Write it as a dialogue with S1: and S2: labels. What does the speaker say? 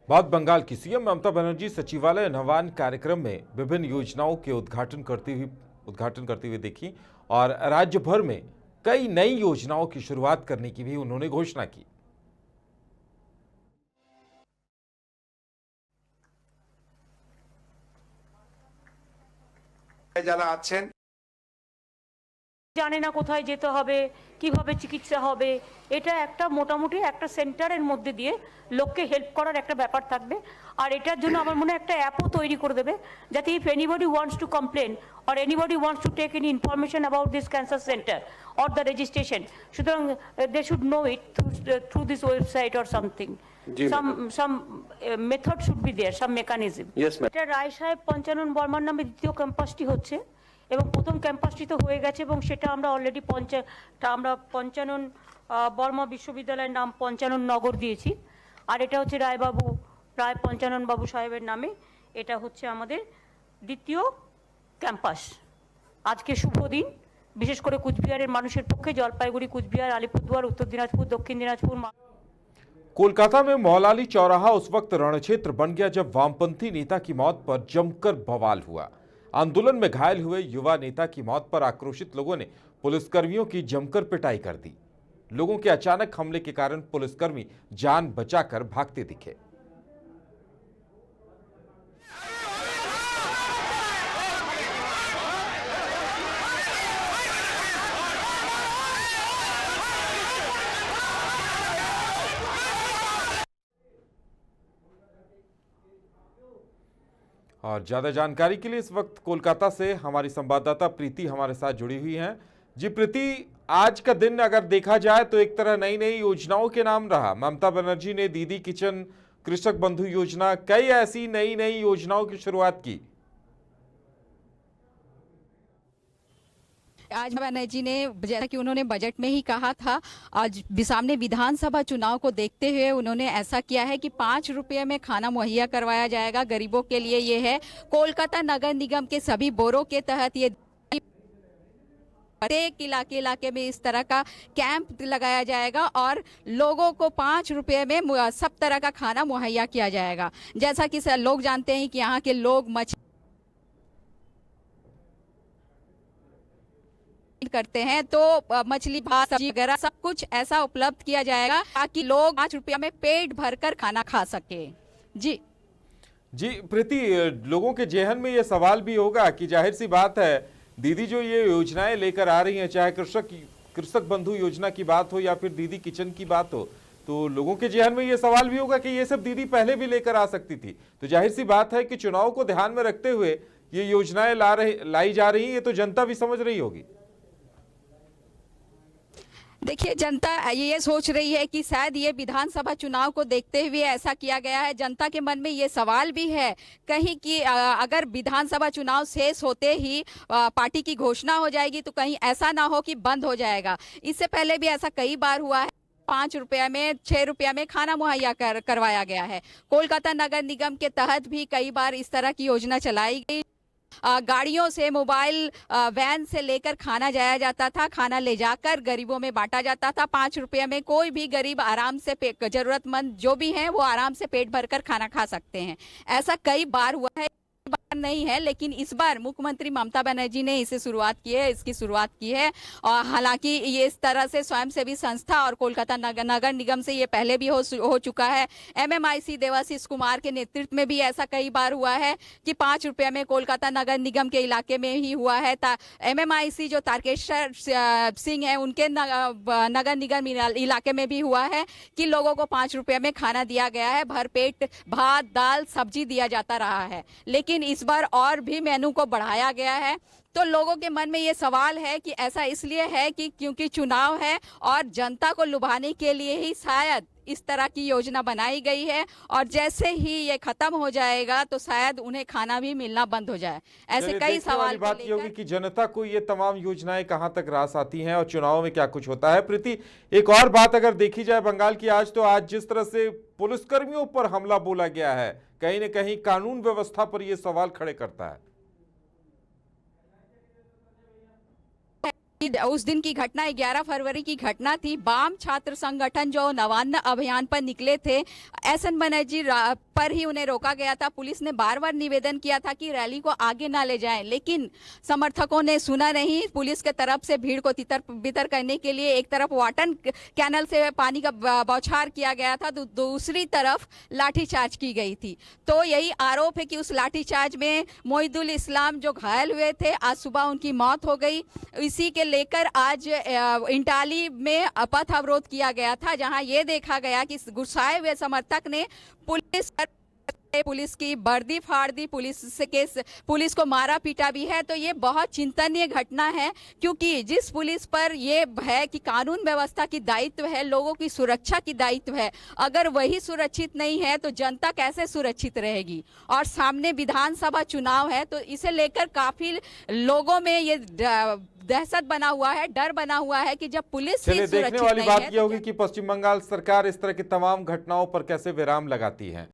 S1: बात बंगाल की। सीएम ममता बनर्जी सचिवालय नवान्न कार्यक्रम में विभिन्न योजनाओं के उद्घाटन करती हुई देखी और राज्य भर में कई नई योजनाओं की शुरुआत करने की भी उन्होंने घोषणा की।
S2: যারা আছেন
S3: জানে না কোথায় যেতে হবে, কিভাবে চিকিৎসা হবে, এটা একটা মোটামুটি একটা সেন্টারের মধ্যে দিয়ে লোককে হেল্প করার একটা ব্যাপার থাকবে। আর এটার জন্য আমার মনে হয় একটা অ্যাপও তৈরি করে দেবে, যাতে if anybody wants to complain or anybody wants to take any information about this cancer center or the registration, সুতরাং they should know it through this website or something. Some method should be there, some mechanism.
S2: Yes, ma'am.
S3: এটা রায় সাহেব পঞ্চানন বর্মার নামে দ্বিতীয় ক্যাম্পাসটি হচ্ছে এবং প্রথম ক্যাম্পাসটি তো হয়ে গেছে এবং সেটা আমরা অলরেডি পঞ্চানন বর্মা বিশ্ববিদ্যালয়ের নাম পঞ্চানন নগর দিয়েছি। আর এটা হচ্ছে রায় পঞ্চানন বাবু সাহেবের নামে এটা হচ্ছে আমাদের দ্বিতীয় ক্যাম্পাস। আজকে শুভ দিন, বিশেষ করে কুচবিহারের মানুষের পক্ষে। জলপাইগুড়ি, কুচবিহার, আলিপুরদুয়ার, উত্তর দিনাজপুর, दक्षिण दिनाजपुर।
S1: कोलकाता में मौलाली चौराहा उस वक्त रणक्षेत्र बन गया जब वामपंथी नेता की मौत पर जमकर बवाल हुआ। आंदोलन में घायल हुए युवा नेता की मौत पर आक्रोशित लोगों ने पुलिसकर्मियों की जमकर पिटाई कर दी। लोगों के अचानक हमले के कारण पुलिसकर्मी जान बचाकर भागते दिखे। और ज्यादा जानकारी के लिए इस वक्त कोलकाता से हमारी संवाददाता प्रीति हमारे साथ जुड़ी हुई हैं। जी प्रीति, आज का दिन अगर देखा जाए तो एक तरह नई नई योजनाओं के नाम रहा। ममता बनर्जी ने दीदी किचन, कृषक बंधु योजना, कई ऐसी नई नई योजनाओं की शुरुआत की।
S4: आज बनर्जी ने, जैसा कि उन्होंने बजट में ही कहा था, आज सामने विधानसभा चुनाव को देखते हुए उन्होंने ऐसा किया है कि 5 रुपये में खाना मुहैया करवाया जाएगा गरीबों के लिए। ये है कोलकाता नगर निगम के सभी बोरों के तहत ये प्रत्येक इलाके में इस तरह का कैंप लगाया जाएगा और लोगों को 5 रुपये में सब तरह का खाना मुहैया किया जाएगा। जैसा कि लोग जानते हैं कि यहाँ के लोग मछली करते हैं, तो मछली, भात, सब्जी वगैरह सब कुछ ऐसा उपलब्ध किया जाएगा ताकि लोग 5 रुपया में पेट भरकर खाना खा सके। जी
S1: प्रीति, लोगों के जेहन में ये सवाल भी होगा कि जाहिर सी बात है, दीदी जो ये योजनाएं लेकर आ रही हैं, चाहे कृषक बंधु योजना की बात हो या फिर दीदी किचन की बात हो, तो लोगों के जेहन में ये सवाल भी होगा कि ये सब दीदी पहले भी लेकर आ सकती थी। तो जाहिर सी बात है कि चुनाव को ध्यान में रखते हुए ये योजनाएं लाई जा रही, ये तो जनता भी समझ रही होगी।
S4: देखिए, जनता ये सोच रही है कि शायद ये विधानसभा चुनाव को देखते हुए ऐसा किया गया है। जनता के मन में ये सवाल भी है कहीं कि अगर विधानसभा चुनाव शेष होते ही पार्टी की घोषणा हो जाएगी तो कहीं ऐसा ना हो कि बंद हो जाएगा। इससे पहले भी ऐसा कई बार हुआ है, 5 रुपया में, 6 रुपया में खाना मुहैया करवाया गया है। कोलकाता नगर निगम के तहत भी कई बार इस तरह की योजना चलाई गई। गाड़ियों से, मोबाइल वैन से लेकर खाना जाया जाता था, खाना ले जाकर गरीबों में बांटा जाता था। 5 रुपये में कोई भी गरीब आराम से, जरूरतमंद जो भी हैं वो आराम से पेट भरकर खाना खा सकते हैं। ऐसा कई बार हुआ है, बार नहीं है, लेकिन इस बार मुख्यमंत्री ममता बनर्जी ने इसकी शुरुआत की है। और हालांकि ये इस तरह से स्वयंसेवी संस्था और कोलकाता नगर निगम से ये पहले भी हो चुका है। MMIC देवाशीष कुमार के नेतृत्व में भी ऐसा कई बार हुआ है कि 5 रुपये में कोलकाता नगर निगम के इलाके में ही हुआ है। MMIC जो तारकेश्वर सिंह है, उनके नगर निगम इलाके में भी हुआ है कि लोगों को 5 रुपये में खाना दिया गया है, भरपेट भात, दाल, सब्जी दिया जाता रहा है। लेकिन इस बार और भी मेनू को बढ़ाया गया है। तो लोगों के मन में ये सवाल है कि ऐसा इसलिए है कि क्योंकि चुनाव है और जनता को लुभाने के लिए ही शायद इस तरह की योजना बनाई गई है, और जैसे ही ये खत्म हो जाएगा तो शायद उन्हें खाना भी मिलना बंद हो जाए। ऐसे कई सवाल
S1: बात ये होगी कि जनता को ये तमाम योजनाएं कहां तक रास आती हैं और चुनाव में क्या कुछ होता है। प्रीति, एक और बात अगर देखी जाए बंगाल की, आज जिस तरह से पुलिसकर्मियों पर हमला बोला गया है, कहीं न कहीं कानून व्यवस्था पर यह सवाल खड़े करता है।
S4: उस दिन की घटना 11 फरवरी की घटना थी। वाम छात्र संगठन जो नवान्न अभियान पर निकले थे, एसएन बनर्जी पर ही उन्हें रोका गया था। पुलिस ने बार बार निवेदन किया था कि रैली को आगे ना ले जाएं, लेकिन समर्थकों ने सुना नहीं। पुलिस के तरफ से भीड़ को तितर बितर करने के लिए एक तरफ वाटर कैनल से पानी का बौछार किया गया था, तो दूसरी तरफ लाठीचार्ज की गई थी। तो यही आरोप है कि उस लाठीचार्ज में मोहिदुल इस्लाम जो घायल हुए थे, आज सुबह उनकी मौत हो गई। इसी के लेकर आज इंटाली में पथ अवरोध किया गया था, जहां ये देखा गया कि गुस्साए हुए समर्थक ने पुलिस की वर्दी फाड़ दी, पुलिस को मारा पीटा भी है। तो ये बहुत चिंतनीय घटना है, क्योंकि जिस पुलिस पर ये है कि कानून व्यवस्था की दायित्व है, लोगों की सुरक्षा की दायित्व है, अगर वही सुरक्षित नहीं है तो जनता कैसे सुरक्षित रहेगी। और सामने विधानसभा चुनाव है, तो इसे लेकर काफी लोगों में ये दहशत बना हुआ है, डर बना हुआ है कि जब पुलिस ही
S1: चलिए, देखने
S4: सुरक्षित
S1: वाली
S4: नहीं
S1: बात
S4: है
S1: यह होगी कि पश्चिम बंगाल सरकार इस तरह की तमाम घटनाओं पर कैसे विराम लगाती है।